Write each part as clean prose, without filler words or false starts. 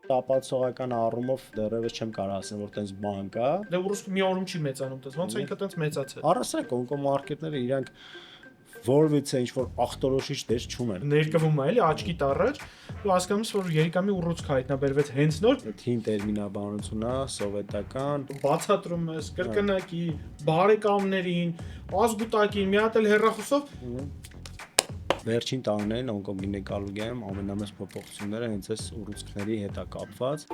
Ապացուցողական առումով դեռևս չեմ կարող ասեմ, որ տենց բան կա։ Դե ուռուցքը մի օրում չի մեծանում, դες ոնց է ինքը տենց մեծացել։ Առասարակ օնկոմարկետները իրանք որևիցե ինչ որ ախտորոշիչ դեր չունեն։ Ներկվում է էլի աչքիդ առաջ, ու հասկանում ես, որ երիկամի ուռուցք հայտնաբերվեց հենց նոր, Թին տերմինաբանություն է, սովետական։ բացատրում ես կրկնակի, բարեկամներին, ազգուտակին, մի հատ էլ հեռախոսով Վերջին տարիներին օնկոգինեկոլոգիայում ամենամեծ փոփոխությունները հենց այս ուռուցքների հետ է կապված։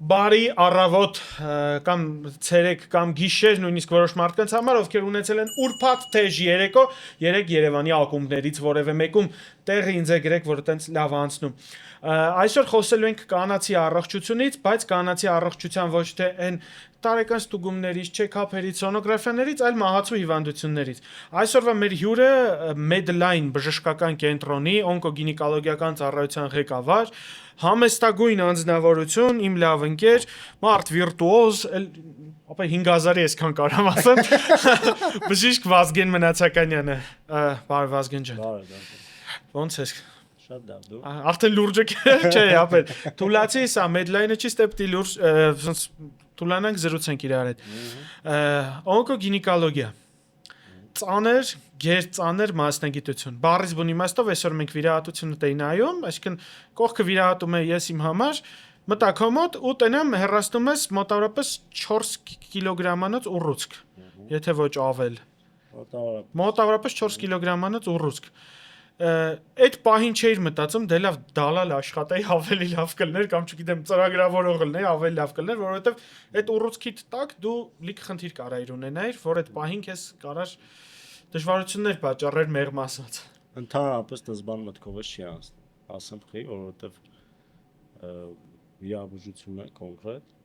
Բարի առավոտ կամ ցերեկ կամ գիշեր նույնիսկ որոշ մարդկանց համար ովքեր ունեցել են ուրփաթ թեժ երեկո երեք Երևանի ակումբներից որևէ մեկում տեղը ինձ է գրեք որ այտենց լավ անցնում այսօր խոսելու ենք կանացի առողջությունից բայց կանացի առողջության ոչ թե այն տարեկան ստուգումներից չեքափերից սոնոգրաֆիաներից այլ մահացու հիվանդություններից այսօրվա մեր հյուրը Medline բժշկական կենտրոնի օնկոգինեկոլոգիական ծառայության ղեկավար համեստագույն անձնավորություն, իմ լավ ընկեր, մարդ վիրտուոզ, ապա 5000-ի այսքան կարամ ասեմ, բժիշկ Վազգեն Մնացականյանը, բարև Վազգեն ջան։ Բարև։ Ոնց ես։ Շատ լավ դու։ Արդեն լուրջը չէ, ապեր։ Թուլացի սա Medline-ը չի ստեպտի լուրջ, ոնց թուլանանք զրուցենք իրար հետ։ Օնկոգինեկոլոգիա ծանր, գերծանր մասնագիտություն։ Բառից բուն իմաստով այսօր մենք վիրահատությունը տեի նայում, այսինքն կողքը վիրահատում է ես իմ համար, մտա քո մոտ ու տենամ հեռացնում ես մոտավորապես 4 կիլոգրամանոց ուռուցք, եթե ոչ ավել։ Մոտավորապես 4 կիլոգրամանոց ուռուցք։ Այդ պահին չէիր մտածում, դե լավ դալալ աշխատեի ավելի լավ կլներ կամ չգիտեմ ծրագրավորող կլներ, ավելի լավ կլներ, որովհետև այդ ուռուցքիդ տակ դու լիք խնդիր կարայր ունենայիր, որ այդ պահին քեզ կարար դժվարություններ պատճառեր մեղմ ասած։ Ընդհանրապես դժվար մտքովս չի ասեմ խի, որովհետև վիրաբուժությունը կոնկրետ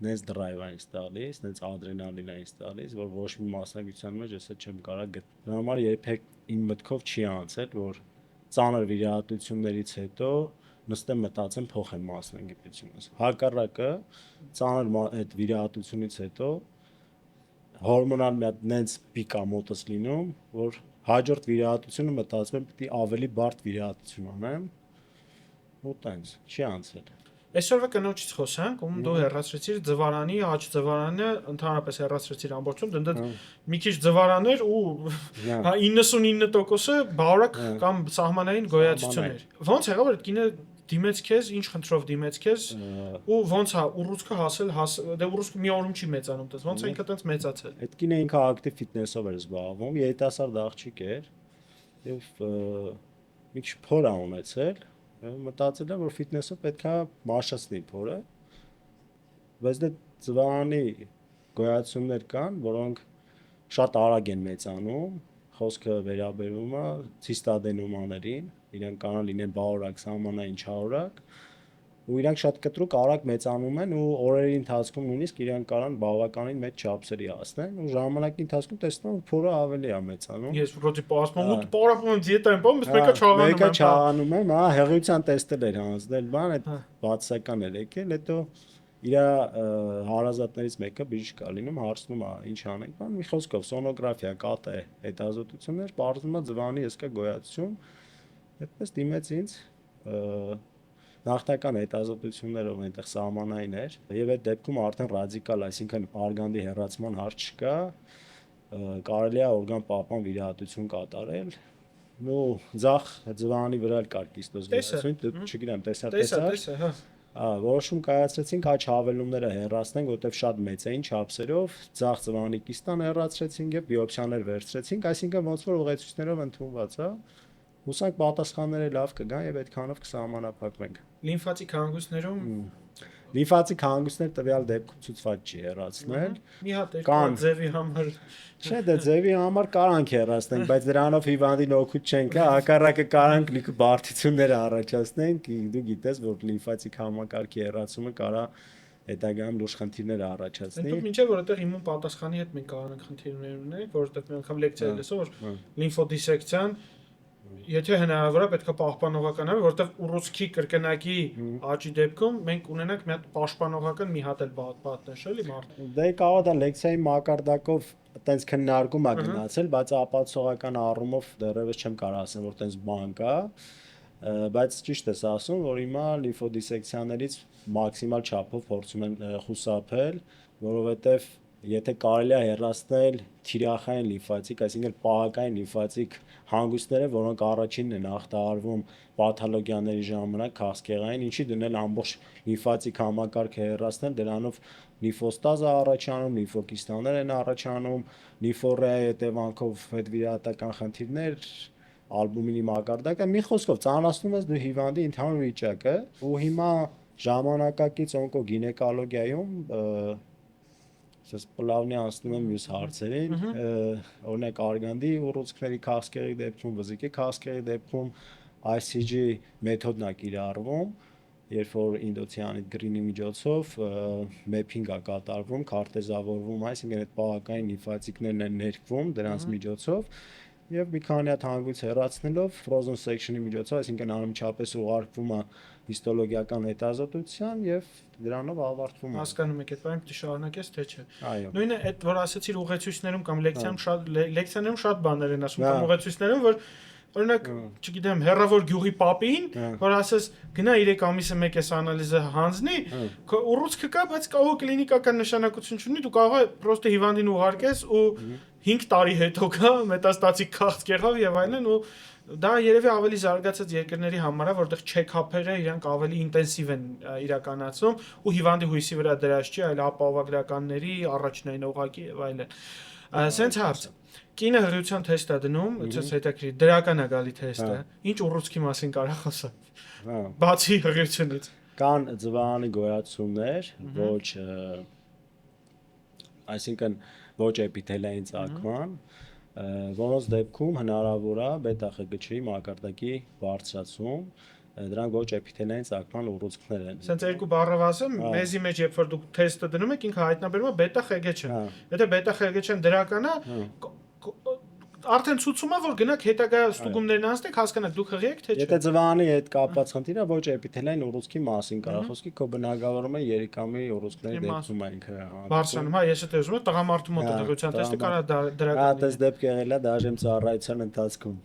նենց դրայվ այն ստալիս, նենց ադրենալին այն ստալիս, որ ոչ մի մասնագիտության մեջ ես չեմ կարող գտնել։ Դրա համար երբեք իմ մտքով չի անցել, որ ծանր վիրահատություններից հետո նստեմ մտածեմ փոխեմ մասնագիտությունս։ Հակառակը ծանր այդ վիրահատությունից հետո հորմոնալ մի հատ նենց պիկա մոտս լինում, որ հաջորդ վիրահատությունը մտածում եմ պիտի ավելի բարդ վիրահատություն անեմ։ Ու տենց չի անցել։ Այսօրվա կնոջից խոսանք, ում դու հեռացրեցիր ձվարանի, աջ ձվարանը ընդհանրապես հեռացրեցիր ամբողջում, դնդդ մի քիչ ձվարաներ ու 99%-ը բարակ կամ սահմանային գոյացություն էր։ Ոնց եղավ որ այդ կինը դիմեց քեզ, ինչ խնդրով դիմեց քեզ ու ոնց է ուռուցքը հասել, դե ուռուցքը մի օրում չի մեծանում, դες ոնց է ինքը տենց մեծացել։ Այդ կինը ինքը ակտիվ ֆիթնեսով էր զբաղվում, երիտասարդ աղջիկ էր եւ մի քիչ փոր է ունեցել, մտածել եմ որ ֆիթնեսը պետքա մաշացնի փորը, բայց դե ձվարանի գոյացումներ կան, որոնք շատ արագ են մեծանում, խոսքը վերաբերում է ցիստադենոմաներին, իրենք կարող լինեն բաորակ, սահմանային չարորակ, ու իրանք շատ կտրուկ արագ մեծանում են ու օրերի ընթացքում նույնիսկ իրանք կարող բավականին մեծ չափսերի հասնեն ու ժամանակի ընթացքում տեսնում որ փորը ավելի է մեծանում։ Ես ռոդի ասում եմ, պարապում եմ դիետա եմ, բայց մեկը չաղանում եմ։ Մեկը չաղանում եմ, հա, հեղիության տեստել էր հանձնել, բան, այդ բացասական էր եկել, հետո իր հարազատներից մեկը բժիշկ է լինում, հարցնում է ինչ անենք, բան, մի խոսքով սոնոգրաֆիա, կատե, հետազոտություններ, բարձում է ձվանի եսկա գոյացություն, այդպես դիմեց ինձ նախնական հետազոտություններով այնտեղ սահմանային էր եւ այդ դեպքում արդեն ռադիկալ, այսինքն արգանդի հեռացման հարց չկա, կարելի է օրգան պահպան վիրահատություն կատարել, ու ձախ ձվանի վրա էլ կար կիստոզ վիրահատություն, չգիտեմ, տեսա, հա, որոշում կայացրեցինք աջ հավելումները հեռացնենք, որտեվ շատ մեծ էին չափսերով, ձախ ձվանի կիստան հեռացրեցինք եւ բիոպսիաներ վերցրեցինք, այսինքն ոնց որ ուղեցույցներով ընդունված է։ Հուսանք պատասխանները լավ կգան եւ այդքանով կսահմանափակվենք։ Լիմֆատիկ հանգույցներում լիմֆատիկ հանգույցներ տվյալ դեպքում ցուցված չի հեռացնել։ Մի հատ կան ձևի համար։ Չէ, դե ձևի համար կարանք հեռացնենք, բայց դրանով հիվանդին օգուտ չենք, հակառակը կարանք լիքը բարդություններ առաջացնենք, դու գիտես, որ լիմֆատիկ համակարգի հեռացումը կարա հետագայում լուրջ խնդիրներ առաջացնի։ Դուք մինչև որ այդտեղ իմուն պատասխանի հետ մենք կարող ենք խնդիրներ ունենալ, որովհետև մի անգամ լեկցիա լսում որ լիմֆոդիսեկցիան Եթե հնարավոր է պետք է պահպանողական આવે, որովհետև ուռուցքի կրկնակի աճի դեպքում մենք ունենանք մի հատ պաշտպանողական մի հատ էլ պատնեշ էլի մարդ։ Դե կարող է դա լեկցիայի մակարդակով այտենց քննարկում է գնացել, բայց ապացուցողական առումով դեռևս չեմ կարող ասել, որ այտենց բան կա, բայց ճիշտ ես ասում, որ հիմա լիֆոդիսեկցիաներից մաքսիմալ չափով փորձում են խուսափել, որովհետև եթե կարելի է հեռացնել թիրախային լիմֆացիկ, այսինքն պահակային լիմֆացիկ հանգույցները, որոնք առաջինն են ախտահարվում պաթոլոգիաների ժամանակ քաղցկեղային, ինչի դնել ամբողջ լիմֆացիկ համակարգը հեռացնել, դրանով լիմֆոստազ է առաջանում, լիմֆոկիստաներ են առաջանում, լիմֆորեայի հետևանքով հետվիրահատական խնդիրներ, ալբումինի մակարդակը, մի խոսքով ծանրացնում ես դու հիվանդի ընդհանուր վիճակը, ու հիմա ժամանակակից օնկոգինեկոլոգիայում Ես պլավնի անցնում եմ մյուս հարցերին, օրինակ արգանդի ուռուցքների քաղցկեղի դեպքում, վզիկի քաղցկեղի դեպքում ICG մեթոդն է կիրառվում, երբ որ ինդոցիանիտ գրինի միջոցով մեփինգ է կատարվում, քարտեզավորվում, այսինքն այդ պահակային լիմֆացիկներն են ներկվում դրանց միջոցով եւ մի քանի հատ հանգույց հեռացնելով frozen section-ի միջոցով, այսինքն անմիջապես ուղարկվում է հիստոլոգիական հետազոտության եւ դրանով ավարտվում է։ Հասկանում եք, այդ բանը պիտի շարունակես թե չէ։ Այո։ Նույնը այդ որ ասացիր ուղեցույցներում կամ լեկցիաներում շատ բաներ են ասում կամ ուղեցույցներում, որ օրինակ, չգիտեմ, հերրավոր գյուղի պապին, որ ասես գնա 3 ամիսը մեկ էս անալիզը հանձնի, ուռուցքը կա, բայց կարող կլինիկական նշանակություն չունի, դու կարող ես պրոստը հիվանդին ուղարկես ու 5 տարի հետո գա մետաստատիկ քաղցկեղով եւ այլն ու դա երևի ավելի զարգացած երկրների համար է, որտեղ չեքափերը իրանք ավելի ինտենսիվ են իրականացում ու հիվանդի հույսի վրա դրած չի, այլ ապահովագրականների առաջնային օղակի եւ այլն։ Սենց հարց։ Կինը հղիության թեստ է դնում, ցած հետաքրիր դրական է գալի թեստը։ Ինչ ուռուցքի մասին կարա խոսալ։ Բացի հղիությունից։ Կան ձվանի գոյացումներ, ոչ այսինքն ոչ էպիթելային ծագման, որոնց դեպքում հնարավոր է բետա ԽԳՉ-ի մակարդակի բարձրացում, դրանք ոչ էպիթելային ծագման ուռուցքներ են։ Սենց երկու բառով ասեմ, մեզի մեջ երբ որ դուք թեստը դնում եք, ինքը հայտնաբերում է բետա ԽԳՉ։ Եթե բետա ԽԳՉ-ն դրական է, արդեն ցույցում է, որ գնաք հետագա ստուգումներն անցնեք, հասկանաք դուք հղի եք թե չէ։ Եթե ձվանի հետ կապված խնդիրը ոչ էպիթելային ուռուցքի մասին կարա խոսքի, քո բնագավառումը երիկամի ուռուցքների դեպքում է ինքը։ Բարձրանում, հա, ես էլ ուզում եմ տղամարդու մոտ հղիության թեստը կարա դրական։ Հա, դες դեպք եղել է դաժեմ ծառայության ընթացքում։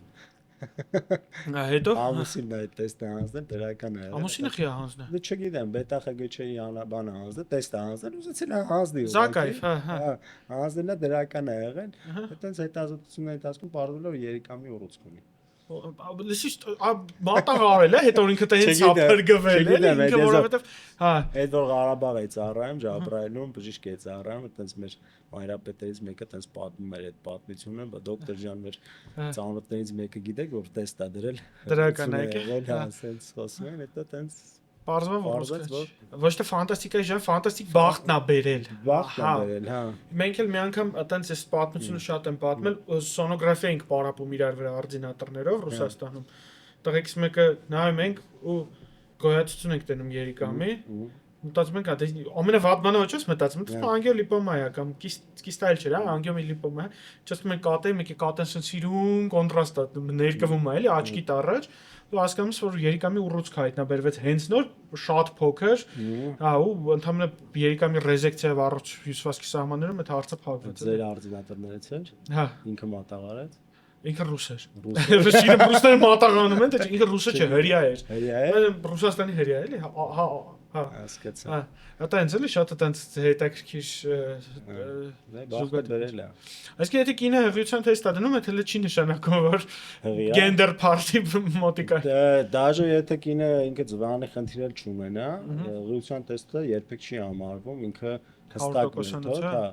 Հետո ամուսինն է տեստը հանձնել դրական է։ Ամուսինը խիա հանձնել։ Դու չգիտեմ, բետա ԽԳՉ-ի բանը հանձնել, տեստը հանձնել, ուզեցել է հանձնի։ Զակայվ, հա։ Հանձնելը դրական է եղել։ Այդտենց հետազոտությունների ընթացքում պարզվել որ երիկամի ուռուցք ունի։ Լսի մատաղ արել է, հետո ինքը տենց ապրգվել է, ինքը որովհետև հա, այդ որ Ղարաբաղ է ծառայում, Ջաբրայելում բժիշկ է ծառայում, այդտենց մեր մայրապետերից մեկը տենց պատմում էր այդ պատմությունը, բայց դոկտոր ջան մեր ծանոթներից մեկը գիտեք որ տեստ է դրել դրական է եկել, հա, ասենց խոսում են, հետո տենց Պարզվում է որ ոչ թե ֆանտաստիկայի ժան, ֆանտաստիկ բախտն է բերել։ Բախտն է բերել, հա։ Մենք էլ մի անգամ այտենց էս պատմությունը շատ եմ պատմել, սոնոգրաֆիա ենք պարապում իրար վրա արձինատորներով Ռուսաստանում։ Տղեկից մեկը նայում ենք ու գոյացություն ենք տենում երիկամի։ Մտածում ենք, դե ամենավատ բանը ոչ էս մտածում, դու անգիոլիպոմա է կամ կիստայլ չէ, հա, անգիոլիպոմա։ Ճիշտ մենք կատեմ, եկի կատեն սիրուն կոնտրաստ է ներկվում է, էլի աչքիդ առաջ։ Դու հասկանում ես, որ երիկամի ուռուցք հայտնաբերվեց հենց նոր, շատ փոքր, հա, ու ընդհանրապես երիկամի ռեզեկցիայով առողջ հյուսվածքի սահմաններում այդ հարցը փակվեց։ Ձեր արձանատորներից էր։ Հա, ինքը մատաղարեց։ Ինքը ռուս էր։ Ռուսները մատաղանում են, թե ինքը ռուսը չէ, հրյա էր։ Հրյա է։ Ռուսաստանի հրյա էլի, հա։ Հասկացա։ Հա, դա ինձ էլի շատ այտենց հետաքրքիր զուգը դրել է։ Այսինքն եթե կինը հղիության թեստ է դնում, դա չի նշանակում որ գենդեր party մոտիկա։ Դաժե եթե կինը ինքը ձվանի խնդիրել չունենա, հղիության թեստը երբեք չի համարվում, ինքը հստակ մեթոդ, հա։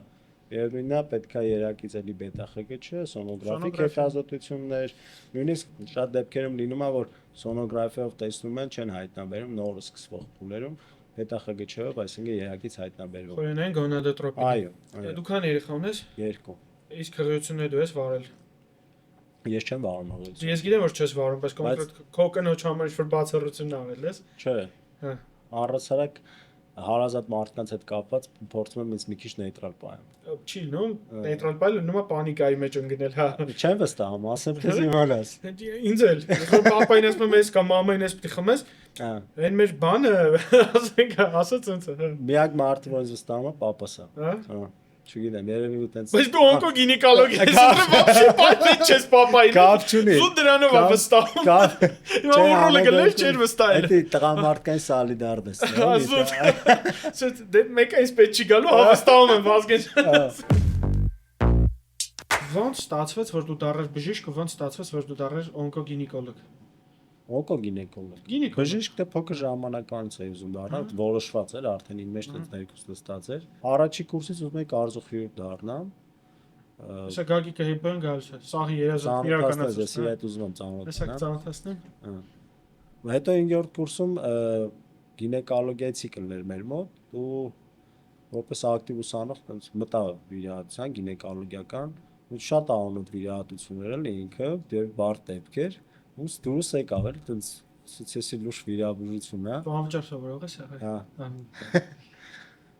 Երևինա պետքա երակից էլի բետա ԽԳՉ, սոնոգրաֆիկ հետազոտություններ, նույնիսկ շատ դեպքերում լինում է որ սոնոգրաֆիայով տեսնում են, չեն հայտնաբերում նոր սկսվող փուլերում բետա ԽԳՉ-ով, այսինքն երակից հայտնաբերվող։ Խորենային գոնադոտրոպին։ Այո։ Դու քան երեխա ունես։ 2։ Իսկ հղիությունները դու ես վարել։ Ես չեմ վարում հղիություն։ Ես գիտեմ որ չես վարում, բայց կոնկրետ քո կնոջ համար ինչ որ բացառություն արել ես։ Չէ։ Հա։ Առհասարակ հարազատ մարդկանց հետ կապված փորձում եմ ինձ մի քիչ նեյտրալ պահեմ։ Չի լինում, նեյտրալ բայը լինում է պանիկայի մեջ ընկնել, հա։ Չեմ վստահում, ասեմ թե իմանաս։ Ինձ էլ, որ պապային ասում եմ, ես կամ մամային ես պիտի խմես, այն մեր բանը, ասենք, ասած ոնց է։ Միակ մարդը, որ ինձ վստահում է, պապաս է։ Հա։ Չգիտեմ, երևի ու տենց։ Բայց դու օնկոգինեկոլոգ ես, вообще պայթ չես պապային։ Կապ չունի։ Դու դրանով է վստահում։ Հիմա ուրոլը գլես չէր վստահել։ Դա տղամարդկային սալիդարնեսն է։ Ասում, դե մեկը ինձ պետք չի գալու, հա վստահում եմ Վազգեն։ Ոնց ստացվեց, որ դու դառες բժիշկ, ոնց ստացվեց, որ դու դառες օնկոգինեկոլոգ։ Օնկոգինեկոլոգ։ Գինեկոլոգ։ Բժիշկ դե փոքր ժամանականից էի ուզում դառնալ, որոշված էր, արդեն իմ մեջ դեռ ներկուս նստած էր։ Առաջի կուրսից ուզում եի կարծոքիրուրգ դառնամ։ Սա Գագիկը հիպեն գալիս է։ Սաղի երազանք իրականացած։ Ես այդ ուզում եմ Հեսա ծանոթանալ։ ծանոթացնեմ։ Հետո 5-րդ կուրսում գինեկոլոգիայի ցիկլն էր մեր մոտ ու որպես ակտիվ ուսանող տենց մտա վիրահատության գինեկոլոգիական ու շատ անոտ վիրահատություններ էլ ինքը դեր բարդ դեպք էր ու դուրս եկավ էլ տենց սոցիալի լուրջ վիրաբուժություն է։ Դու անվճար սովորող ես եղել։ Հա։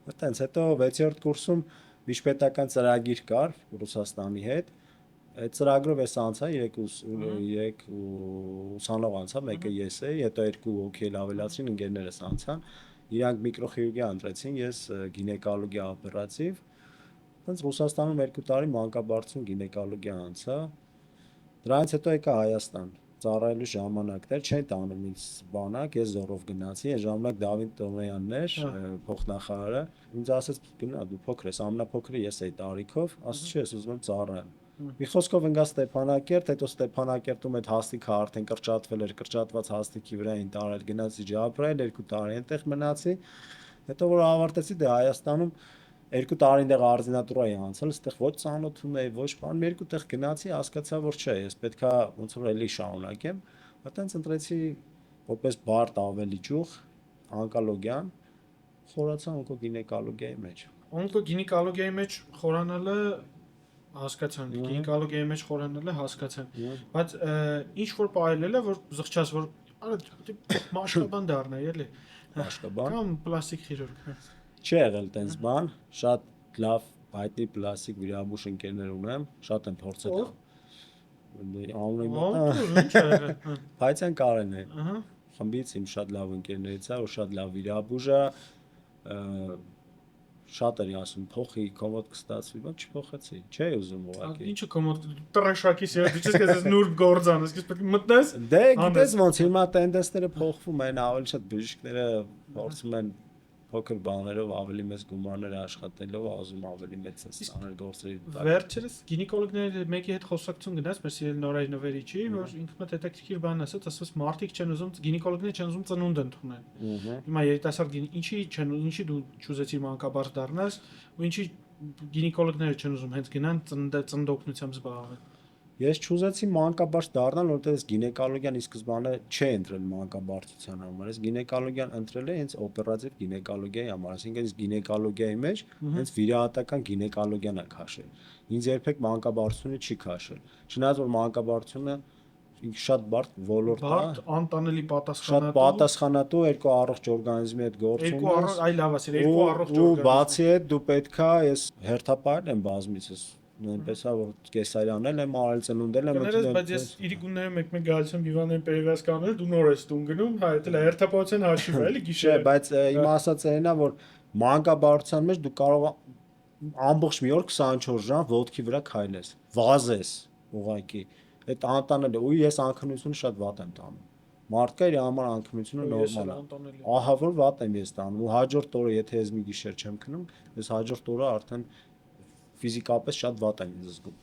Այդտենց հետո 6-րդ կուրսում միջպետական ծրագիր կար Ռուսաստանի հետ։ Այդ ծրագրով ես անցա 3 ուսանող անցա, մեկը ես էի, հետո 2 հոգի էլ ավելացրին, ընկերներս անցան։ Իրանք միկրոխիրուրգիա ընտրեցին, ես գինեկոլոգիա օպերատիվ։ Հենց Ռուսաստանում 2 տարի մանկաբարձություն գինեկոլոգիա անցա։ Դրանից հետո եկա Հայաստան։ Ծառայելու ժամանակներ չէին տանում ինձ բանակ, ես զորով գնացի, այն ժամանակ Դավիթ Տոմեյանն էր, փոխնախարարը։ Ինձ ասաց՝ գնա, դու փոքր ես, ամենափոքրը ես էի տարիքով, ասաց՝ չէ, ես ուզում եմ ծառայեմ։ Մի խոսքով ընկա Ստեփանակերտ, հետո Ստեփանակերտում այդ հաստիքը արդեն կրճատվել էր, կրճատված հաստիքի վրա էին տարել, գնացի Ջաբրայել 2 տարի այնտեղ մնացի։ Հետո որ ավարտեցի, դե Հայաստանում 2 տարի այնտեղ արձինատուրայի անցել, այստեղ ոչ ծանոթում էի, ոչ բան, մի երկու տեղ գնացի, հասկացա, որ չէ, ես պետքա ոնց որ էլի շարունակեմ, այդտենց ընտրեցի որպես բարդ ավելի ճյուղ օնկոլոգիան, խորացա օնկոգինեկոլոգիայի մեջ։ Օնկոգինեկոլոգիայի մեջ խորանալը հասկացան, գինեկոլոգիայի մեջ խորանալը հասկացան։ Բայց ինչ որ պայելել է, որ զղջաս, որ մաշկաբան դառնա, էլի։ Մաշկաբան։ Կամ պլաստիկ խիրուրգ։ Չի եղել տենց բան, շատ լավ հայտնի պլաստիկ վիրաբույժ ընկերներ ունեմ, շատ եմ փորձել։ Անունը իմը։ Փայցան Կարեն է։ Ահա։ Խմբից իմ շատ լավ ընկերներից է, որ շատ լավ վիրաբույժ է, շատ էր ասում փոխի կոմոդ կստացվի, բայց չփոխեցի, չէի ուզում ուղղակի։ Ինչը կոմոդ տրաշակի սեր, դու չես կես նուրբ գործան, ես պետք է մտնես։ Դե գիտես ոնց հիմա տենդենսները փոխվում են, ավելի շատ բժիշկները փորձում են փոքր բաներով ավելի մեծ գումարներ աշխատելով, ազում ավելի մեծ ստանալ գործերի։ Վերջերս գինեկոլոգների մեկի հետ խոսակցություն գնաց, մեր սիրելի Նորայր Նվերիչի, որ ինքը մոտ հետաքրքիր բան ասաց, ասաց մարդիկ չեն ուզում, գինեկոլոգները չեն ուզում ծնունդ ընդունել։ Հիմա երիտասարդ ինչի դու չուզեցիր մանկաբարձ դառնաս, ու ինչի գինեկոլոգները չեն ուզում հենց գնան ծննդօգնությամբ զբաղվել։ Ես չուզեցի մանկաբարձ դառնալ, որովհետև ես գինեկոլոգիան ի սկզբանե չէի ընտրել մանկաբարձության համար։ Ես գինեկոլոգիան ընտրել եմ հենց օպերատիվ գինեկոլոգիայի համար, այսինքն ես գինեկոլոգիայի մեջ հենց վիրահատական գինեկոլոգիան է քաշել։ Ինձ երբեք մանկաբարձությունը չի քաշել։ Չնայած որ մանկաբարձությունը շատ բարդ ոլորտ է, բարդ, անտանելի պատասխանատու, շատ պատասխանատու, երկու առողջ օրգանիզմի հետ գործում ես։ Այ լավ ասել, երկու առողջ օրգանիզմ։ Ու բացի այդ դու պետքա, ես հերթապահել եմ բազմիցս նույնպես է որ կեսարյանել եմ արել ծնունդել եմ ընդունել բայց ես իրիկունները մեկ-մեկ գալիս եմ հիվանդներին պերևաս կանել դու նոր ես տուն գնում հա դա հերթապահության հաշիվ է էլի գիշերը բայց իմ ասած այնա որ մանկաբարձության մեջ դու կարող ամբողջ մի օր 24 ժամ ոտքի վրա քայլես վազես ուղղակի այդ անտանել է ու ես անքնությունը շատ վատ եմ տանում մարդկա իր համար անքնությունը նորմալ է ահա որ վատ եմ ես տանում ու հաջորդ օրը եթե ես մի գիշեր չեմ քնում ես հաջորդ օրը արդեն ֆիզիկապես շատ վատ եմ զգում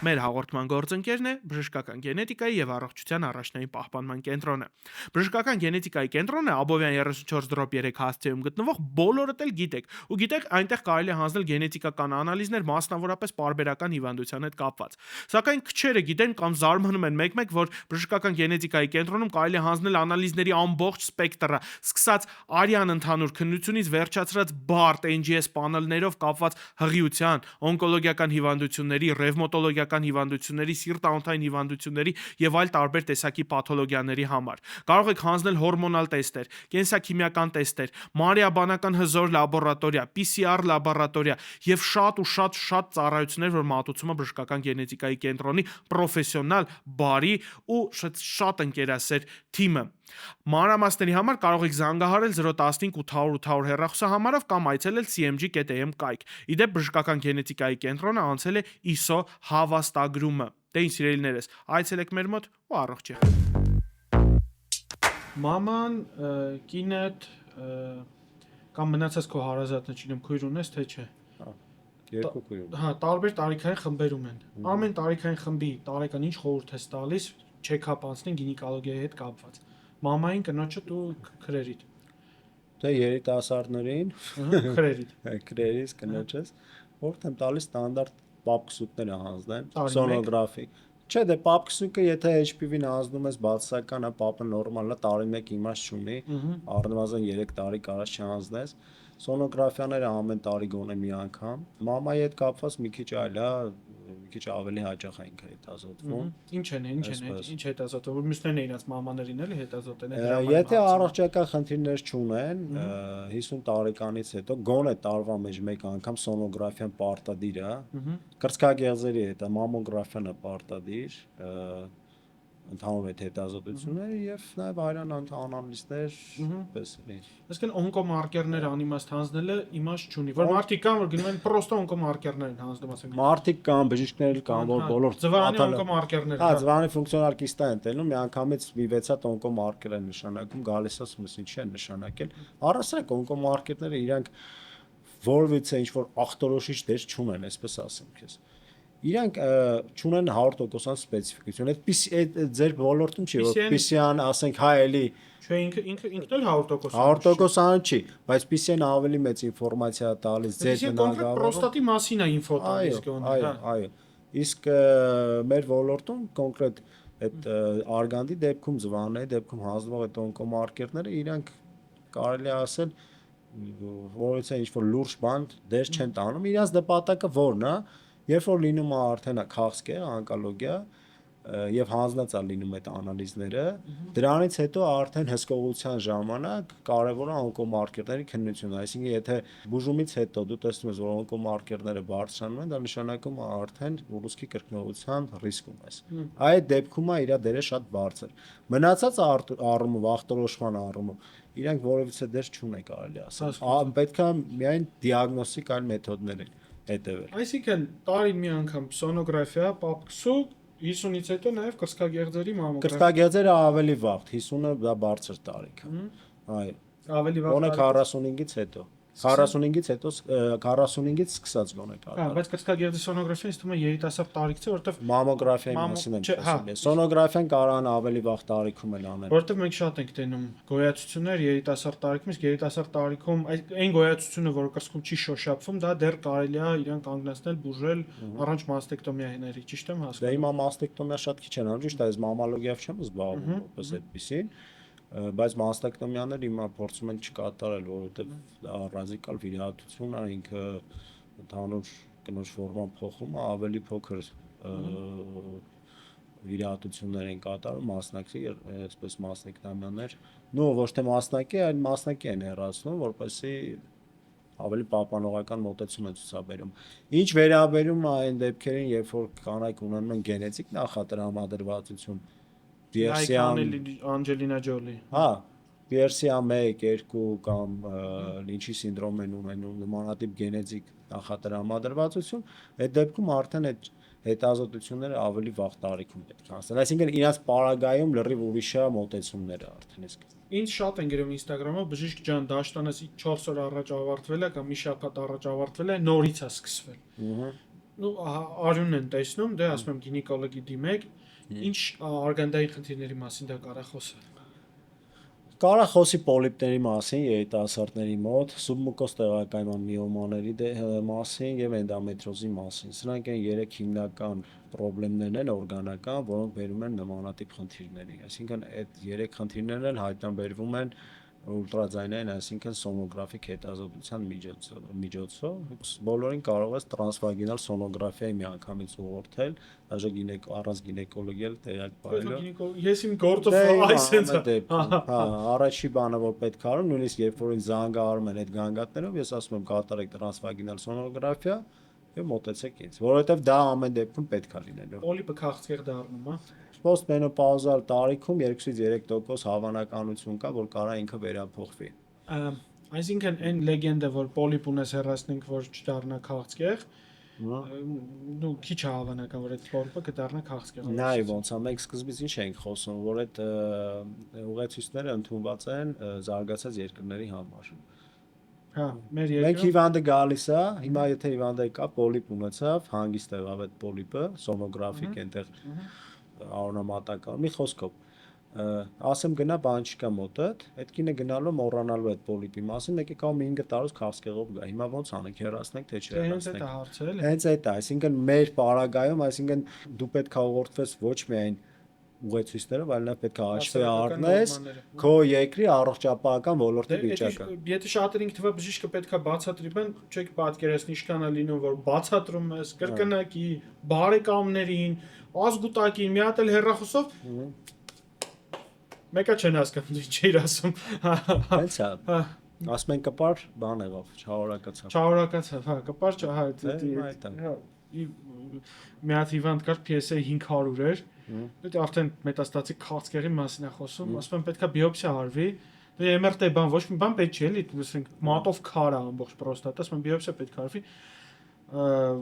Մեր հաղորդման գործընկերն է բժշկական գենետիկայի եւ առողջության առաջնային պահպանման կենտրոնը։ Բժշկական գենետիկայի կենտրոնը Աբովյան 34/3 հասցեում գտնվող բոլորդ էլ գիտեք, ու գիտեք այնտեղ կարելի է հանձնել գենետիկական անալիզներ մասնավորապես պարբերական հիվանդության հետ կապված։ Սակայն քչերը գիտեն կամ զարմանում են մեկ-մեկ, որ բժշկական գենետիկայի կենտրոնում կարելի է հանձնել անալիզների ամբողջ սպեկտրը, սկսած արյան ընդհանուր քննությունից վերջացրած բարդ NGS պանելներով կապված հղիության, օնկոլոգիական հիվանդությունների, ռևմատոլոգիական քիմիական հիվանդությունների, սիրտ-անոթային հիվանդությունների եւ այլ տարբեր տեսակի պաթոլոգիաների համար։ Կարող եք հանձնել հորմոնալ տեստեր, կենսաքիմիական տեստեր, մանրէաբանական հզոր լաբորատորիա, PCR լաբորատորիա եւ շատ ծառայություններ, որ մատուցումը բժշկական գենետիկայի կենտրոնի պրոֆեսիոնալ, բարի ու շատ ընկերասեր թիմը։ Մանրամասների համար կարող եք զանգահարել 015 800 800 հեռախոսահամարով կամ այցելել cmg.am կայք։ Իդեպ բժշկական գենետիկայի կենտրոնը անցել է ISO հավաստագրումը։ Դե ինչ սիրելիներս, այցելեք մեր մոտ ու առողջ եղեք։ Մաման, կինդ կամ մնացած քո հարազատն չգիտեմ, քույր ունես թե չէ։ Երկու քույր։ Հա, տարբեր տարիքային խմբերում են։ Ամեն տարիքային խմբի տարեկան ինչ խորհուրդ ես տալիս չեքափ անցնեն գինեկոլոգիայի հետ կապված։ Մամային, կնոջդ ու քրերիդ։ Դե երիտասարդներին, Քրերիդ։ քրերից կնոջս, որտեղ եմ տալիս ստանդարտ պապկսուկները հանձնեն, Տարի սոնոգրաֆի։ Չէ, դե պապկսուկը եթե HPV-ն հանձնում ես բացասական, պապը նորմալ է, տարի մեկ իմաստ չունի, առնվազն 3 տարի կարաս չհանձնես։ Սոնոգրաֆիաները ամեն տարի գոնե մի անգամ։ Մամայի հետ կապված մի քիչ այլ է, մի քիչ ավելի հաճախ է ինքը հետազոտվում։ Ինչ հետազոտում, որ մյուսներն են իրաց մամաներին էլի հետազոտեն։ Եթե առողջական խնդիրներ չունեն, 50 տարեկանից հետո գոնե տարվա մեջ մեկ անգամ սոնոգրաֆիան պարտադիր է։ Կրծքագեղձերի հետ մամոգրաֆիան է պարտադիր, ընդհանուր այդ հետազոտությունները եւ նաեւ այրան անալիզներ, պես էլի։ Այսինքն օնկոմարկերներ անիմաստ հանձնելը իմաստ չունի, որ մարդիկ կան, որ գնում են պրոստո օնկոմարկերներ են հանձնում, ասենք։ Մարդիկ կան, բժիշկներ կան, որ բոլոր ձվարանի օնկոմարկերներ։ Հա, ձվարանի ֆունկցիոնալ կիստա են տենում, մի անգամից մի 6 հատ օնկոմարկեր են նշանակում, գալիս է ասում ինչի են նշանակել։ Առասարակ օնկոմարկերները իրանք որևիցե ինչ որ ախտորոշիչ դեր չունեն, այսպես ասեմ քեզ։ Իրանք չունեն 100% սպეციფიკություն։ Այդ ձեր ոլորտում չի, որ PCR-ն, ասենք, հա էլի Չէ, ինքն էլ 100%։ 100% չի, բայց PCR-ն ավելի մեծ ինֆորմացիա է տալիս ձեր բնակավարում։ Պրոստատի մասին է ինֆո տալիս գոնե։ Այո։ Իսկ մեր ոլորտում կոնկրետ այդ արգանդի դեպքում, ձվաների դեպքում հանձնվող այդ օնկոմարկերները իրանք կարելի է ասել որից է ինչ որ լուրջ բան դեր չեն տանում։ Իրանց նպատակը ո՞րն է։ Երբ որ լինում է արդեն քաղցկե, ոնկոլոգիա եւ հանձնած է լինում այդ անալիզները, դրանից հետո արդեն հսկողության ժամանակ կարեւոր է օնկոմարկերների քննությունը, այսինքն եթե բուժումից հետո դու տեսնում ես, որ օնկոմարկերները բարձրանում են, դա նշանակում է արդեն ուռուցքի կրկնողության ռիսկում ես։ Այդ դեպքում է իր դերը շատ բարձր։ Մնացած առումով, ախտորոշման առումով իրանք որևիցե դեր չունեն, կարելի ասել։ Պետք է միայն դիագնոստիկ այլ մեթոդներ հետևել։ Այսինքն տարին մի անգամ սոնոգրաֆիա, պապկսուկ, 50-ից հետո նաև կրծքագեղձերի մամոգրաֆիա։ Կրծքագեղձերը ավելի վաղ, 50-ը դա բարձր տարիք է։ Այո։ Ավելի վաղ։ Գոնե 45-ից հետո։ 45-ից հետո 45-ից սկսած գոնե Հա, կա։ բայց կրծքագեղձի սոնոգրաֆիան ինձ թվում է երիտասարդ տարիքից է, որովհետև Մամոգրաֆիայի մասին եմ խոսում։ Սոնոգրաֆիան կարող է ավելի վաղ տարիքում էլ անել։ որովհետև մենք շատ ենք տենում գոյացություններ երիտասարդ տարիքում, իսկ երիտասարդ տարիքում այն գոյացությունը, որը կրծքում չի շոշափվում, դա դեռ կարելի է իրան կանգնեցնել, բուժել առանց մաստեկտոմիաների, ճիշտ եմ հասկանում։ Դե հիմա մաստեկտոմիա շատ քիչ են անում, ճիշտ է, այս մամալոգիայով չեմ զբաղվում որպես այդպեսին, բայց մաստեկտոմիաներ հիմա փորձում են չկատարել, որովհետև ռադիկալ վիրահատություն է, ինքը ընդհանուր կնոջ ֆորման փոխում է, ավելի փոքր վիրահատություններ են կատարում մասնակցի, այսպես մաստեկտոմիաներ, նո ոչ թե մասնակի, այլ մասնակի են հեռացնում, որպեսզի ավելի պահպանողական մոտեցում է ցուցաբերում։ Ինչ վերաբերում է այն դեպքերին, երբ որ կանայք ունենում են գենետիկ նախատրամադրվածություն, Անջելինա Ջոլի։ Հա, PRCA1, 2 կամ Լինչի սինդրոմ են ունենում նմանատիպ գենետիկ նախատրամադրվածություն, այդ դեպքում արդեն այդ հետազոտությունները ավելի վաղ տարիքում պետք է անցնել։ Այսինքն իրաց պարագայում լրիվ ուրիշ է մոտեցումները արդեն իսկ։ Ինչ շատ են գրում Instagram-ով, բժիշկ ջան, դաշտանս 4 օր առաջ ավարտվել է կամ մի շաբաթ առաջ ավարտվել է, նորից է սկսվել։ Ու արյունն են տեսնում, դե ասում եմ գինեկոլոգի դիմեք, ինչ արգանդային խնդիրների մասին դա կարա խոսել։ Կարա խոսի պոլիպների մասին երիտասարդների մոտ, սուբմուկոզ տեղակայման միոմաների մասին եւ էնդոմետրիոզի մասին։ Սրանք են 3 հիմնական խնդիրներն են օրգանական, որոնք բերում են նմանատիպ խնդիրների։ Այսինքն այդ 3 խնդիրներն էլ հայտնաբերվում են ուլտրաձայնային, այսինքն սոնոգրաֆիկ հետազոտության միջոցով բոլորին կարող ես տրանսվագինալ սոնոգրաֆիայի միանգամից ուղղորդել, даже առանց գինեկոլոգի էլ տեղյակ բարել։ Ես իմ գործով այսպես հա, առաջի բանը որ պետք է արում, նույնիսկ երբ որ ինձ զանգահարում են այդ գանգատներով, ես ասում եմ կատարեք տրանսվագինալ սոնոգրաֆիա եւ մոտեցեք ինձ, որովհետեւ դա ամեն դեպքում պետք է լինելու։ Պոլիպը քաղցկեղ դառնում, հա։ Պոստմենոպաուզալ տարիքում 2-ից 3% հավանականություն կա, որ կարա ինքը վերափոխվի։ Այսինքն այն լեգենդը, որ պոլիպ ունես հեռացնենք, որ չդառնա քաղցկեղ, նու քիչ հավանական, որ այդ պոլիպը կդառնա քաղցկեղ։ Նայ ոնց է, մենք սկզբից ինչ էինք խոսում, որ այդ ուղեցույցները ընդունված են զարգացած երկրների համար։ Հա, մեր Մենք հիվանդը գալիս է, հիմա եթե հիվանդը կա, պոլիպ ունեցավ, հանգիստ եղավ այդ պոլիպը, սոնոգրաֆիկ այնտեղ արոնամատական, մի խոսքով ասեմ գնա բան չկա մոտդ, այդ կինը գնալու մոռանալու այդ պոլիպի մասին, մեկը կարող 5 տարուց քաղցկեղով գա։ Հիմա ոնց անենք, հեռացնենք թե չհեռացնենք։ Հենց այդ հարցը էլի։ Հենց այդ է, այսինքն մեր պարագայում, այսինքն դու պետք է ուղղորդվես ոչ միայն ուղեցույցներով, այլ նաև պետք է հաշվի առնես քո երկրի առողջապահական ոլորտի վիճակը։ Եթե շատերին թվա բժիշկը պետքա բացատրի, բան չեք պատկերացնի ինչքան է լինում, որ բացատրում ես կրկնակի, բարեկամներին, ազգուտակին, մի հատ էլ հեռախոսով մեկը չեն հասկանում, ինչ էր ասում։ Հենց է։ Ասում են կպար, բան եղավ, չհավորակացավ։ Չհավորակացավ, հա, կպար, հա, մի հատ հիվանդ կար PSA 500 էր։ Դա արդեն մետաստատիկ քաղցկեղի մասին է խոսում, ասում են պետքա բիոպսիա արվի։ Դե MRT բան ոչ մի բան պետք չի էլի, ասենք մատով քար է ամբողջ պրոստատը, ասում են բիոպսիա պետք է արվի։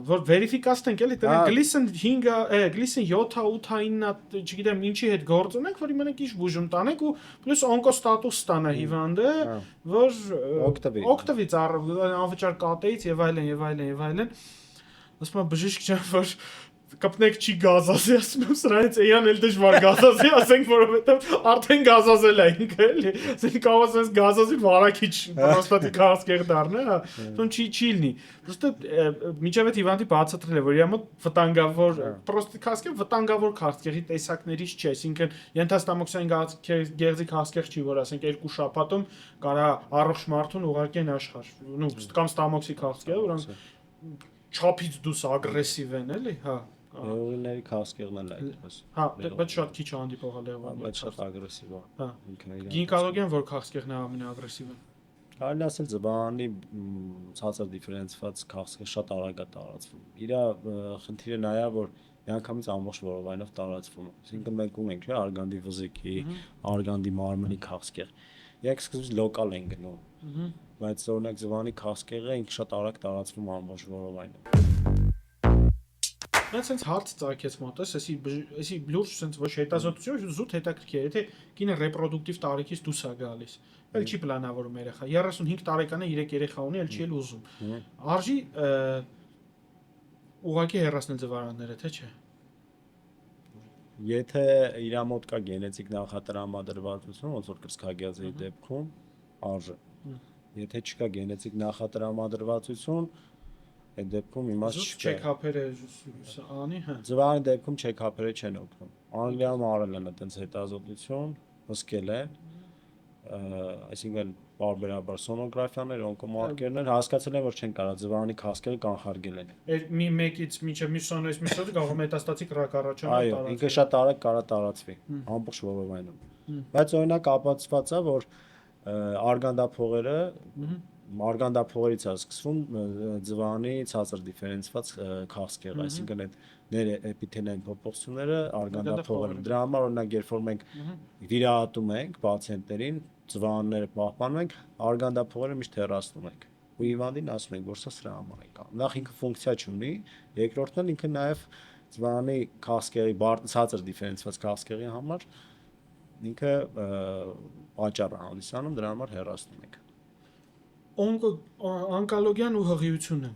Որ վերիֆիկացնենք էլի, դեռ գլիսեն 5-ը, գլիսեն 7-8-9, չգիտեմ ինչի հետ գործ ունենք, որ իմանանք ինչ բուժում տանենք ու պլյուս օնկոստատուս ստանա հիվանդը, որ օգտվից անվճար կատեից եւ այլն։ Ասում եմ բժիշկ ջան, որ կպնեք չի գազազի, ասում եմ սրանից էյան էլ դժվար գազազի, ասենք որովհետեւ արդեն գազազել է ինքը էլի, ասենք կարող ասես գազազի վարակիչ պրոստատիկ քաղցկեղ դառնա, դու չի լինի։ Պրոստը միջև այդ հիվանդի բացատրել է, որ իր մոտ վտանգավոր պրոստատիկ քաղցկեղ վտանգավոր քաղցկեղի տեսակներից չէ, այսինքն ենթաստամոքսային գեղձի քաղցկեղ չի, որ ասենք 2 շաբաթում կարա առողջ մարդուն ուղարկեն աշխարհ, նու կամ ստամոքսի քաղցկեղ, որոնք չափից դուս ագրեսիվ են, էլի, հա։ Լեոների քաղցկեղն էլ այդպես։ Հա, բայց շատ քիչ հանդիպող է լեոն։ Բայց շատ ագրեսիվ է։ Հա։ Գինեկոլոգիան որ քաղցկեղն է ամենաագրեսիվը։ Կարելի ասել ձվանի ցածր դիֆերենցված քաղցկեղ շատ արագ է տարածվում։ Իր խնդիրը նա է, որ միանգամից ամբողջ որովայնով տարածվում է։ Այսինքն մենք ունենք, չէ, արգանդի վզիկի, արգանդի մարմնի քաղցկեղ։ Երեք սկզբից լոկալ են գնում։ Բայց օրինակ ձվանի քաղցկեղը ինքը շատ արագ տարածվում ամբողջ որովայնով։ Նա sense հարց ծագեց մոտս, էսի լուրջ sense ոչ հետազոտություն, զուտ հետաքրքիր է, եթե կինը ռեպրոդուկտիվ տարիքից դուրս է գալիս, էլ չի պլանավորում երեխա, 35 տարեկան է, 3 երեխա ունի, էլ չի էլ ուզում։ Արժի ուղղակի հեռացնել ձվարանները, թե չէ։ Եթե իր մոտ կա գենետիկ նախատրամադրվածություն, ոնց որ կրծքագեղձի դեպքում, արժե։ Եթե չկա գենետիկ նախատրամադրվածություն, այդ դեպքում իմաստ չկա։ Չեքափերը անի, հա։ Ձվանի դեպքում չեքափերը չեն օգնում։ Անգլիայում արել են այդպես հետազոտություն, հսկել են, այսինքն բարբերաբար սոնոգրաֆիաներ, օնկոմարկերներ հասկացել են, որ չեն կարող ձվանի քաղցկեղը կանխարգել են։ Մի մեկից մինչև մյուսոնից մյուսը կարող է մետաստատիկ ռակ առաջանալ։ Այո, ինքը շատ արագ կարա տարածվի ամբողջ որովայնում։ Բայց օրինակ ապացուցված է, որ արգանդափողերից է սկսվում ձվանի ցածր դիֆերենցված քաղցկեղը, այսինքն այդ ներէպիթելային փոփոխությունները արգանդափողերում։ Դրա համար օրինակ երբ որ մենք վիրահատում ենք պացիենտներին, ձվանները պահպանում ենք, արգանդափողերը միշտ հեռացնում ենք։ Ու հիվանդին ասում ենք, որ սա սրա համար է կամ։ Նախ ինքը ֆունկցիա չունի, երկրորդն էլ ինքը նաև ձվանի քաղցկեղի ցածր դիֆերենցված քաղցկեղի համար ինքը պատճառ է հանդիսանում, դրա համար հեռացնում ենք։ Օնկոլոգիան ու հղիությունը։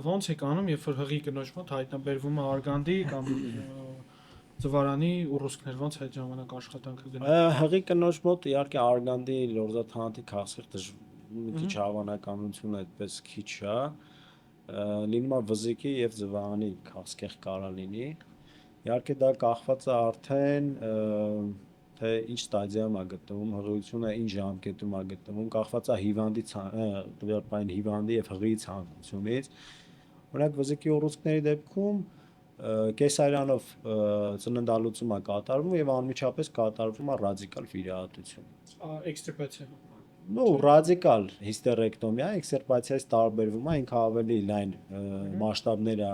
Ոնց է կանում, երբ որ հղի կնոջ մոտ հայտնաբերվում է արգանդի կամ ձվարանի ուռուցքներ, ոնց այդ ժամանակ աշխատանքը գնում։ Հղի կնոջ մոտ իհարկե արգանդի լորձաթանատի քաղցկեղ մի քիչ հավանականությունը այդպես քիչ է, լինում է վզիկի եւ ձվանի քաղցկեղ կարա լինի։ Իհարկե դա կախված է արդեն թե ինչ ստադիայում է գտնվում, հղիությունը ինչ ժամկետում է գտնվում, կախված է հիվանդի տվյալ հիվանդի եւ հղիի ցանկությունից։ Օրինակ վզիկի ուռուցքների դեպքում կեսարյանով ծննդալուծում է կատարվում եւ անմիջապես կատարվում է ռադիկալ վիրահատություն։ Էքստրուպացիա։ Ну, ռադիկալ հիստերեկտոմիա, էքստրուպացիայից տարբերվում է, ինքը ավելի լայն մասշտաբներ է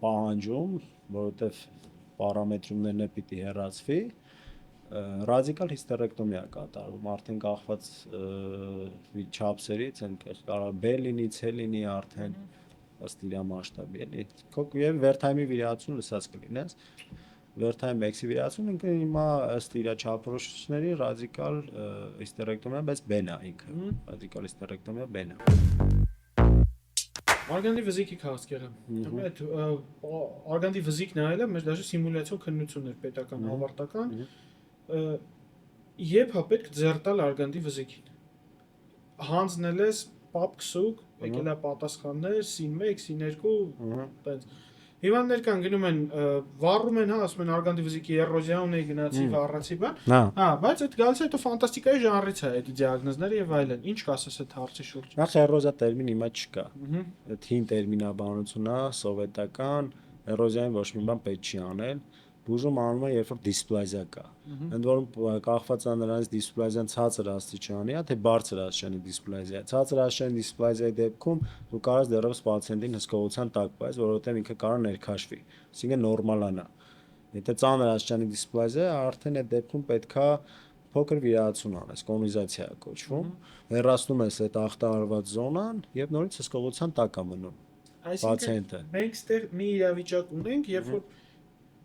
պահանջում, որովհետեւ պարամետրումներն է պիտի հեռացվի, ռադիկալ հիստերեկտոմիա կատարվում, արդեն կախված չափսերից, կարող է B լինի, C լինի, արդեն ըստ իր մասշտաբի, էլի։ Եվ վերթայմի վիրահատություն լսած կլինես, վերթայմ X-ի վիրահատություն ինքը հիմա ըստ իր չափորոշիչների ռադիկալ հիստերեկտոմիա, բայց B-ն է ինքը, ռադիկալ հիստերեկտոմիա B-ն է։ Արգանդի վզիկի քաղցկեղը։ Այդ արգանդի վզիկ նայելը մեր դաշը սիմուլյացիոն քննություն էր պետական ավարտական։ Երբ հա պետք ձեռ տալ արգանդի վզիկին։ Հանձնել ես պապ քսուկ, եկել է պատասխաններ, սին 1, սին 2, այդպես։ Հիվանդներ կան գնում են վառում են, հա, ասում են արգանդի վզիկի էրոզիա ունի, գնացի, վառացի բան։ Հա, բայց այդ գալիս է հետո ֆանտաստիկայի ժանրից է այդ դիագնոզները եւ այլն։ Ինչ կասես այդ հարցի շուրջ։ Նախ էրոզիա տերմին հիմա չկա։ Այդ հին տերմինաբանությունն է, սովետական, էրոզիային ոչ մի բան պետք չի անել։ Բուժում անում է, երբ որ դիսպլազիա կա։ Ընդ որում կախված է նրանից դիսպլազիան ցածր աստիճանի է, թե բարձր աստիճանի դիսպլազիա։ Ցածր աստիճանի դիսպլազիայի դեպքում դու կարող ես դեռևս պացիենտին հսկողության տակ պահես, որովհետև ինքը կարող է ներքաշվի։ Այսինքն նորմալանա։ Եթե ծանր աստիճանի դիսպլազիա, արդեն այդ դեպքում պետքա փոքր վիրահատություն անես, կոնիզացիա է կոչվում։ Հեռացնում ես այդ ախտահարված զոնան եւ նորից հսկողության տակ է մնում պացիենտը։ Մենք ստեղ մի իրավիճակ ունենք, երբ որ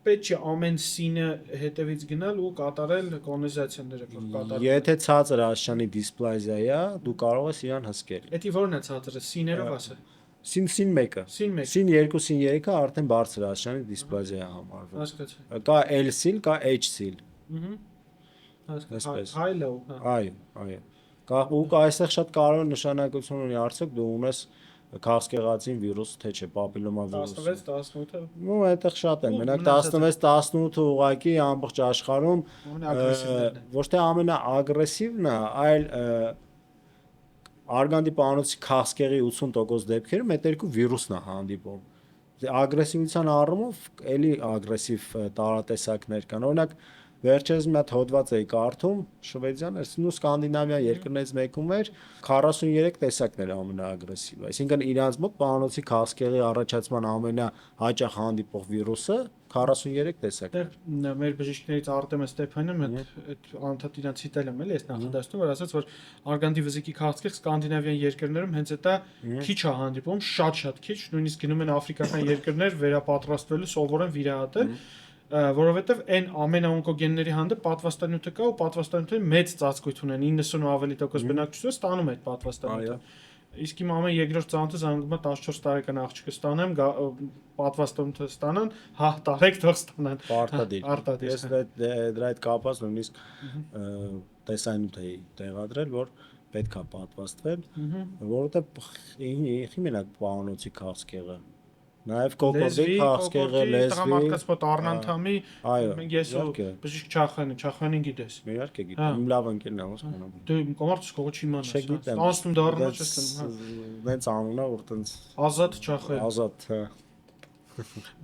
պետք է ամեն սինը հետևից գնալ ու կատարել կոնիզացիաները կատարել։ Եթե ցածր աստիճանի դիսպլազիա է, դու կարող ես իրան հսկել։ Էդի ո՞րն է ցածրը, սիներով ասա։ Սին 1-ը։ Սին 1։ Սին 2, սին 3-ը արդեն բարձր աստիճանի դիսպլազիա է համարվում։ Հասկացա։ Կա L-սիլ, կա H-սիլ։ Հասկացա։ High low, հա։ Այո։ Ու այստեղ շատ կարևոր նշանակություն ունի արդյոք դու ունես քաղցկեղածին վիրուս, թե չէ, պապիլոմավիրուս։ 16-18-ը։ Ну, այդտեղ շատ են։ Մենակ 16-18-ը ուղղակի ամբողջ աշխարհում ոչ թե ամենաագրեսիվն է, այլ արգանդի պարանոցի քաղցկեղի 80% դեպքերում այդ երկու վիրուսն է հանդիպում։ Ագրեսիվության առումով էլի ագրեսիվ տարատեսակներ կան։ Օրինակ վերջերս մի հատ հոդված էի կարդում, շվեդիան, այսինքն սկանդինավյան երկրներից մեկում էր 43 տեսակներ ամենաագրեսիվ։ Այսինքն իրանց մոտ պարանոցի քաղցկեղի առաջացման ամենահաճախ հանդիպող վիրուսը 43 տեսակ է։ Մեր բժիշկներից Արտեմը Ստեփանյանը այդ անդադ իրան ցիտել եմ էլի, այս նախադասում որ ասաց որ արգանդի վզիկի քաղցկեղ սկանդինավյան երկրներում հենց դա քիչ է հանդիպում, շատ քիչ, նույնիսկ գնում են աֆրիկական երկրներ վերապատրաստվելու սովորեն վիրահատել, որովհետև այն ամենաօնկոգենների հանդեպ պատվաստանյութը կա ու պատվաստանյութը մեծ ծածկույթ ունեն 90 ու ավելի տոկոս բնակչությունը ստանում է այդ պատվաստանյութը։ Իսկ իմ ամեն երկրորդ ծանոթը զանգում է 14 տարեկան աղջիկը ստանեմ, պատվաստանյութը ստանան, հա, տարեք թող ստանան։ Արտադիր։ Ես դրա հետ կապված նույնիսկ տեսանյութ էի տեղադրել, որ պետք է պատվաստվել, որովհետև իմենակ պարանոցի քաղցկեղը նաև կոկորդի քաղցկեղը, լեզվի, տղամարդկանց մոտ առնանդամի, մենք ես ու բժիշկ Չախյանին գիտես։ Իհարկե գիտեմ, իմ լավ ընկերն է, ոսկանում։ Դու կոմարդ կողը չիմանաս։ Չգիտեմ։ Անցնում դառնում ես ասում, հա։ Նենց անունը որ տենց Ազատ Չախյան։ Ազատ, հա։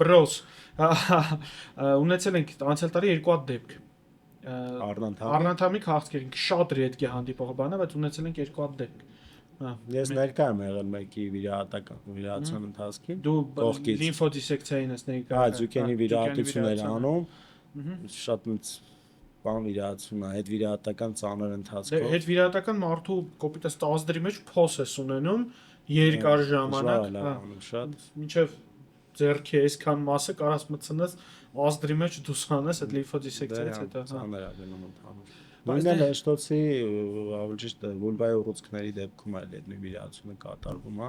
Բրոս։ Ունեցել ենք անցյալ տարի 2 հատ դեպք։ Առնանդամի քաղցկեղին շատ ռեդկ է հանդիպող բանը, բայց ունեցել ենք 2 հատ դեպք։ Ես ներկա եմ եղել մեկի վիրահատության ընթացքին։ Դու լիմֆոդիսեկցիային ես ներկա։ Հա, ձուկենի վիրահատություններ անում։ Շատ բան վիրահատություն է, հետ վիրահատական ծանր ընթացքով։ Հետ վիրահատական մարդու կոպիտես տազդրի մեջ փոս ես ունենում երկար ժամանակ, շատ մինչև ձեռքի այսքան մասը կարաս մտցնես ազդրի մեջ դուս անես այդ լիմֆոդիսեկցիայից հետո, հա։ Ծանր է դնում ընդհանուր։ Նույնն էլ հեշտոցի ավելի ճիշտ վուլվայի ուռուցքների դեպքում էլ այդ նույն վիրահատությունը կատարվում է։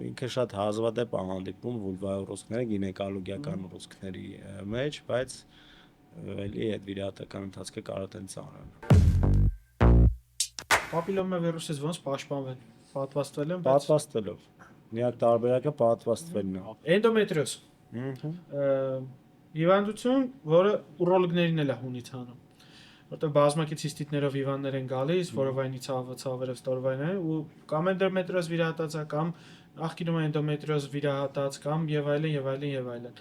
Ինքը շատ հազվադեպ է հանդիպում վուլվայի ուռուցքները գինեկոլոգիական ուռուցքների մեջ, բայց էլի այդ վիրահատական ընթացքը կարող է ծանր։ Պապիլոմավիրուսից ոնց պաշտպանվել։ Պատվաստվել եմ, պատվաստվելով։ Միակ տարբերակը պատվաստվելն է։ Էնդոմետրիոզ։ Հիվանդություն, որը ուրոլոգներին էլ է հունից հանում։ Որտեղ բազմակի ցիստիտներով հիվանդներ են գալիս, որովայնի ցավերը ստորվայնը ու կամ էնդոմետրիոզ վիրահատած է կամ աղքինում էնդոմետրիոզ վիրահատած կամ եւ այլն եւ այլն եւ այլն։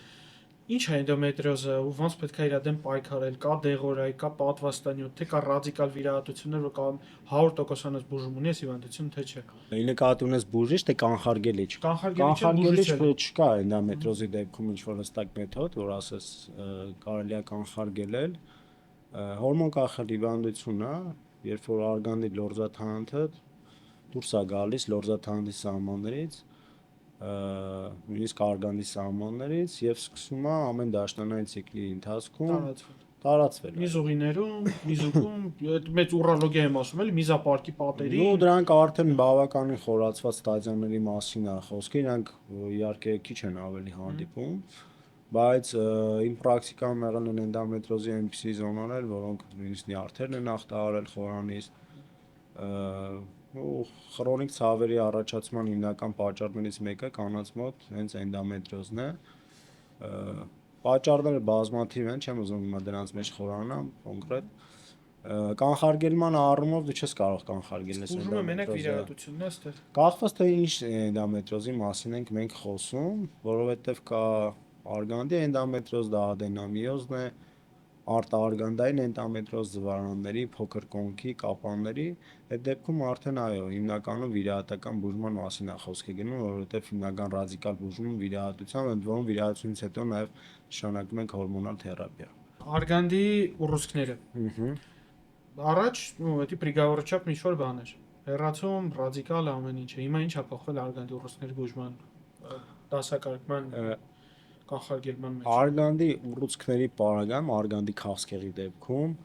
Ինչ է էնդոմետրիոզը ու ոնց պետք է իր դեմ պայքարել, կա դեղորայ, կա պատվաստանյութ, թե կա ռադիկալ վիրահատություններ, որ կամ 100%-անոց բուժում ունի այս հիվանդությունը, թե չէ։ Ի նկատի ունես բուժիչ, թե կանխարգելիչ։ Կանխարգելիչ չկա էնդոմետրիոզի դեպքում ինչ-որ հստակ մեթոդ, որ ասես կարելի է կանխարգելել։ Հորմոն կախել հիվանդություն է, երբ որ արգանդի լորձաթանթը դուրս է գալիս լորձաթանթի սահմաններից, նույնիսկ արգանդի սահմաններից եւ սկսում է ամեն դաշնանային ցիկլի ընթացքում տարածվել։ Միզուղիներում, միզուկում, այդ մեծ ուրոլոգիա եմ ասում, էլի միզապարկի պատերի։ Ու դրանք արդեն բավականին խորացված ստադիաների մասին է խոսքը, իրանք իհարկե քիչ են ավելի հանդիպում, բայց իմ պրակտիկայում եղել են էնդոմետրիոզի այնպիսի զոնաներ, որոնք նույնիսկ նյարդերն են ախտահարել խորանից, ու քրոնիկ ցավերի առաջացման հիմնական պատճառներից մեկը կանանց մոտ հենց էնդոմետրիոզն է։ Պատճառները բազմաթիվ են, չեմ ուզում հիմա դրանց մեջ խորանամ կոնկրետ։ Կանխարգելման առումով դու չես կարող կանխարգելել Ուժումը մենակ վիրահատությունն է այստեղ։ Կախված թե ինչ էնդոմետրիոզի մասին ենք մենք խոսում, որովհետև կա արգանդի էնդոմետրիոզ, դա ադենոմիոզն է, արտաարգանդային էնդոմետրիոզ զվարանների, փոքր կոնքի, կապանների, այդ դեպքում արդեն այո, հիմնականում վիրահատական բուժման մասին է խոսքը գնում, որովհետև հիմնական ռադիկալ բուժումը վիրահատության, ընդ որում վիրահատությունից հետո նաև նշանակում ենք հորմոնալ թերապիա։ Արգանդի ուռուցքները։ Առաջ, դա պրիգավորը չափ ինչ-որ բան էր։ Հեռացում, ռադիկալ ամեն ինչը։ Հիմա ինչ է փոխվել արգանդի ուռուցքների բուժման դասակարգման կանխարգելման մեջ։ Արգանդի ուռուցքների պարագայում, արգանդի քաղցկեղի դեպքում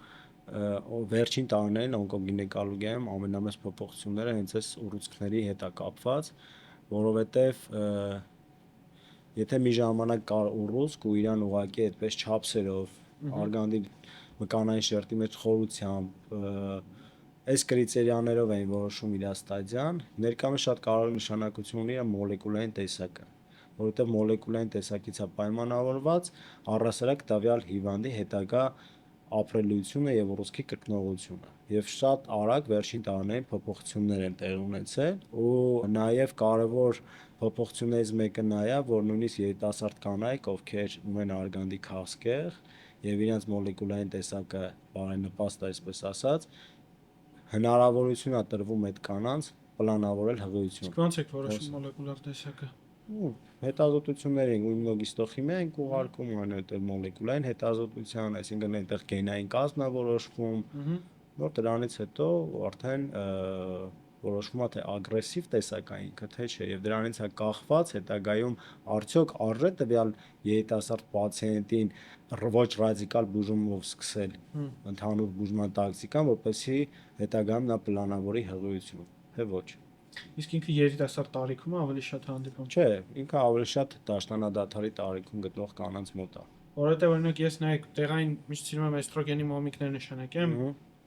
վերջին տարիներին օնկոգինեկոլոգիայում ամենամեծ փոփոխությունները հենց այս ուռուցքների հետ է կապված, որովհետև եթե մի ժամանակ կար ուռուցք ու իրան ուղղակի այդպես չափսերով արգանդի մկանային շերտի մեջ խորությամբ այս կրիտերիաներով էին որոշում իր ստադիան, ներկայումս շատ կարևոր նշանակություն ունի իր մոլեկուլային տեսակը, որովհետև մոլեկուլային տեսակից է պայմանավորված առհասարակ տվյալ հիվանդի հետագա ապրելիությունը եւ ուռուցքի կրկնողությունը եւ շատ արագ վերջին տարիներին փոփոխություններ են տեղի ունեցել ու նաեւ կարևոր փոփոխություններից մեկը նա է, որ նույնիսկ երիտասարդ կանայք, ովքեր ունեն արգանդի քաղցկեղ եւ իրենց մոլեկուլային տեսակը բարենպաստ է, այսպես ասած, հնարավորություն է տրվում այդ կանանց պլանավորել հղիություն։ Ոնց է որոշում մոլեկուլար տեսակը։ Հետազոտություններ են իմունոգիստոխիմիա են ուղարկում, այնուհետև մոլեկուլային հետազոտության, այսինքն այնտեղ գենային կազմն է որոշվում, որ դրանից հետո արդեն որոշվում է թե ագրեսիվ տեսակային ինքը թե չէ եւ դրանից է կախված հետագայում արդյոք արժե տվյալ երիտասարդ պացիենտին ոչ ռադիկալ բուժումով սկսել ընդհանուր բուժման տակտիկան, որպեսզի հետագայում նա պլանավորի հղիություն, թե ոչ։ Իսկ ինքը երիտասարդ տարիքում ավելի շատ հանդիպում։ Չէ, ինքը ավելի շատ դաշնանադադարի տարիքում գտնող կանանց մոտ է։ Որովհետև օրինակ ես նայեք տեղային միշտ սիրում եմ էստրոգենի մոմիկներ նշանակեմ,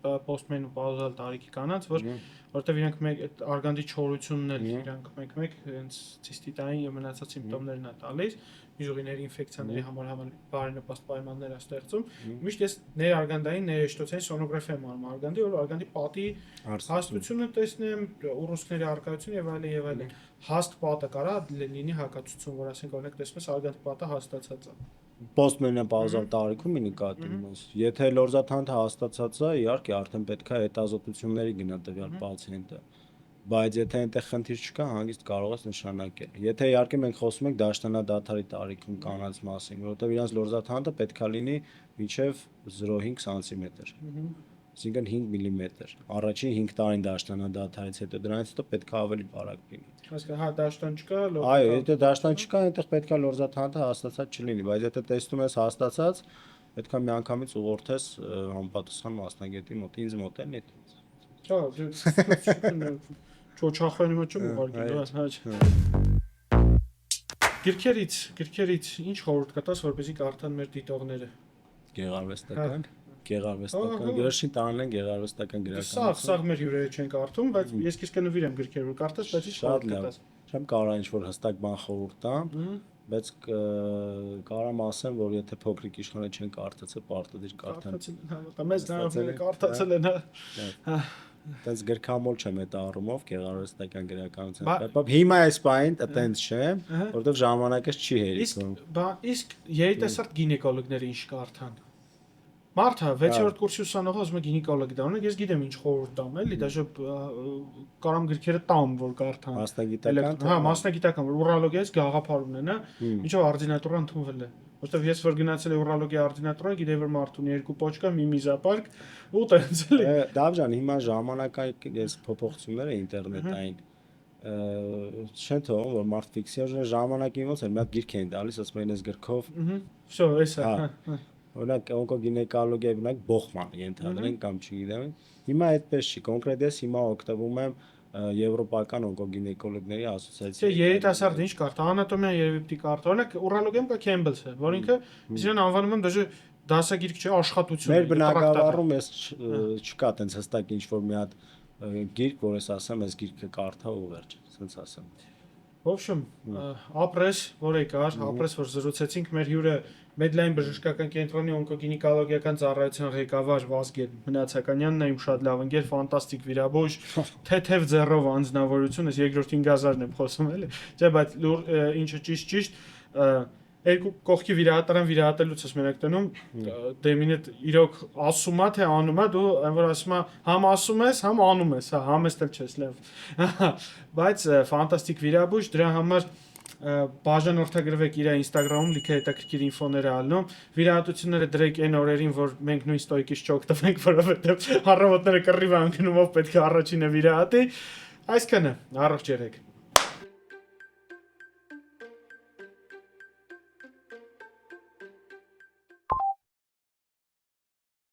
պոստմենոպաուզալ տարիքի կանանց, որովհետև իրանք արգանդի չորությունն էլ իրանք մեկ-մեկ հենց ցիստիտային եւ մնացած սիմպտոմներն է տալիս, միզուղիների ինֆեկցիաների համար բարենպաստ պայմաններ է ստեղծում։ Միշտ ես ներարգանդային, ներեշտոցային սոնոգրաֆիա եմ անում արգանդի, որ արգանդի պատի հաստությունը տեսնեմ, ուռուցքների առկայություն եւ այլն եւ այլն։ Հաստ պատը կարա լինի հակացություն, որ ասենք օրինակ տեսնում ես արգանդի պատը հաստացած է։ Պոստմենոպաուզալ տարիքում ի նկատի ունես։ Եթե լորձաթանթը հաստացած է, իհարկե արդեն պետք է հետազոտությունների գնա տվյալ պացիենտը։ Բայց եթե այնտեղ խնդիր չկա, հանգիստ կարող ես նշանակել։ Եթե իհարկե մենք խոսում ենք դաշնանադադարի տարիքում կանանց մասին, որովհետև իրանց լորձաթանթը պետք է լինի մինչև 0.5 սանտիմետր։ Այսինքն 5 մմ։ Առաջին 5 տարին դաշնանադադարից հետո դրանից հետո պետք է ավելի բարակ լինի։ Այսինքն հա դաշտան չկա, այո, եթե դաշտան չկա, այնտեղ պետք է լորձաթանթը հաստացած չլինի, բայց եթե տեսնում ես հաստացած, պետք է միանգամից ուղղորդես համապատասխան մասնագետի մոտ, ինձ մոտ էլ է։ Հա, չոչախանի մոտ չեմ ուղարկել, հա։ Գրքերից ինչ խորհուրդ կտաս, որպեսզի կարդան մեր դիտողները։ Գեղարվեստական գրոշին տանեն գեղարվեստական գրականություն։ Սաղ մեր հյուրերը չեն կարդում, բայց ես քեզ կնվիրեմ գրքեր որ կարդաս, բայց ինչ խորհուրդ կտաս։ Չեմ կարող ինչ-որ հստակ բան խորհուրդ տամ, բայց կարամ ասեմ, որ եթե փոքրիկ իշխանը չեն կարդացել, պարտադիր կարդան։ Մեծ նրանք կարդացել են, հա։ Այդպես գրքամոլ չեմ այդ առումով գեղարվեստական գրականության։ Բայց հիմա այս բանին այտենց չեմ, որովհետև ժամանակս չի հերիքում։ Իսկ երիտասարդ գինեկոլոգները ինչ կարդան։ Մարդը 6-րդ կուրսի ուսանողը ասում է գինեկոլոգի դառնա, ես գիտեմ ինչ խորհուրդ տամ, էլի, դաժե կարամ գրքերը տամ, որ կարդան։ Մասնագիտական։ Հա, մասնագիտական, որ ուրոլոգիայից գաղափար ունենա, ինչով օրդինատուրան ընդունվել է։ Որտեվ ես որ գնացել եմ ուրոլոգիա օրդինատուրան, գիտեի որ մարդ ունի 2 պոչկա, մի միզապարկ, ու տենց էլի։ Դավժան, հիմա ժամանակային ես փոփոխությունները ինտերնետային չեն թողում, որ մարդ ֆիքսի ժամանակին ոնց է, մի հատ գիրք են տալիս, ասում են այս գրքով։ Всё, էսա։ Օրինակ օնկոգինեկոլոգիայի բնակ Բոխման ենթադրենք կամ չգիտեմ։ Հիմա այդպես չի, կոնկրետ ես հիմա օգտվում եմ եվրոպական օնկոգինեկոլոգների ասոցիացիայի։ Չէ, երիտասարդ ինչ կարդա, անատոմիա երևի պիտի կարդա։ Օրինակ ուրոլոգիայում կա Քեմբելսը, որ ինքը իրեն անվանում են դաժե դասագիրք չէ, աշխատություն։ Մեր բնակավարում ես չկա տենց հստակ ինչ որ մի հատ գիրք, որ ես ասեմ, այս գիրքը կարդա ու վերջ, ասենց ասեմ։ В общем, ապրես, որ եկար, ապրես, որ զրուցեցինք մեր հյուրը Մեդլայն բժշկական կենտրոնի օնկոգինեկոլոգիական ծառայության ղեկավար Վազգեն Մնացականյանն է, իմ շատ լավ ընկեր, ֆանտաստիկ վիրաբույժ, թեթև ձեռով անձնավորություն, ես երկրորդ 5000-ն եմ խոսում էլի։ Չէ, բայց ինչը ճիշտ, երկու կողքի վիրահատարան վիրահատելուց ես մենակ տնում, դեմին հետ իրոք ասում է, թե անում է, դու այն որ ասում է, համ ասում ես, համ անում ես, հա, համեստ չես լավ։ Բայց ֆանտաստիկ վիրաբույժ, դրա համար բաժանորդագրվեք իր Instagram-ում, լիքը հետաքրքիր ինֆոներ է ալնում։ Վիրահատությունները դրեք այն օրերին, որ մենք նույն ստոյկից չօգտվենք, որովհետև առավոտները կռիվ անկնումով պետք է առաջինը վիրահատի։ Այսքանը, առողջ եղեք։